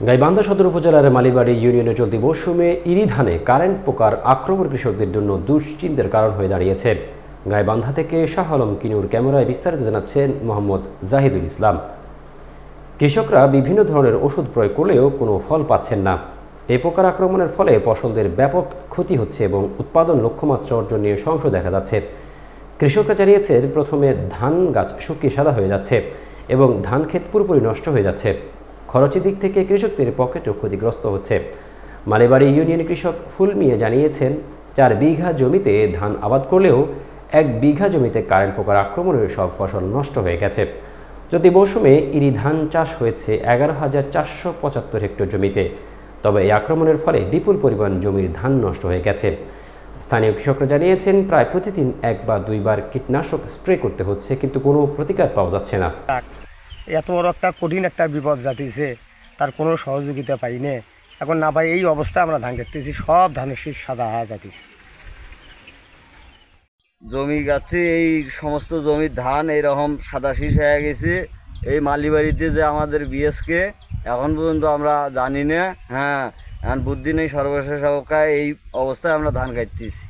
গাইবান্ধা সদর উপজেলার মালিবাড়ি ইউনিয়নে চলতি মৌসুমে ইরি ধানে কারেন্ট পোকার আক্রমণ কৃষকদের জন্য দুশ্চিন্তার কারণ হয়ে দাঁড়িয়েছে। গাইবান্ধা থেকে শাহ আলম কিনুর ক্যামেরায় বিস্তারিত জানাচ্ছেন মোহাম্মদ জাহিদুল ইসলাম। কৃষকরা বিভিন্ন ধরনের ওষুধ প্রয়োগ করলেও কোনো ফল পাচ্ছেন না। এই পোকার আক্রমণের ফলে ফসলদের ব্যাপক ক্ষতি হচ্ছে এবং উৎপাদন লক্ষ্যমাত্রা অর্জন নিয়ে সংশয় দেখা যাচ্ছে। কৃষকরা জানিয়েছেন, প্রথমে ধান গাছ শুকিয়ে সাদা হয়ে যাচ্ছে এবং ধান ক্ষেত পুরোপুরি নষ্ট হয়ে যাচ্ছে। খরচের দিক থেকে কৃষকদের পকেটও ক্ষতিগ্রস্ত হচ্ছে। মালিবাড়ি ইউনিয়নের কৃষক ফুল মিয়া জানিয়েছেন, 4 বিঘা জমিতে ধান আবাদ করলেও 1 বিঘা জমিতে কারেন্ট পোকার আক্রমণে সব ফসল নষ্ট হয়ে গেছে। চলতি মৌসুমে ইরি ধান চাষ হয়েছে 11,475 হেক্টর জমিতে। তবে এই আক্রমণের ফলে বিপুল পরিমাণ জমির ধান নষ্ট হয়ে গেছে। স্থানীয় কৃষকরা জানিয়েছেন, প্রায় প্রতিদিন 1 বা 2 বার কীটনাশক স্প্রে করতে হচ্ছে, কিন্তু কোনো প্রতিকার পাওয়া যাচ্ছে না। এত বড় একটা কঠিন একটা বিপদ জাতিছে, তার কোনো সহযোগিতা পাই না। এখন না পাই এই অবস্থায় আমরা ধান কাটতেছি, সব ধানের শীষ সাদা হয়ে যাতিছে। জমি গাছে এই সমস্ত জমির ধান এইরকম সাদা শীষ হয়ে গেছে। এই মালিবাড়িতে যে আমাদের বিএসকে এখন পর্যন্ত আমরা জানি না। এখন বুদ্ধি নেই, সর্বশেষ অবস্থায় এই অবস্থায় আমরা ধান কাটতেছি।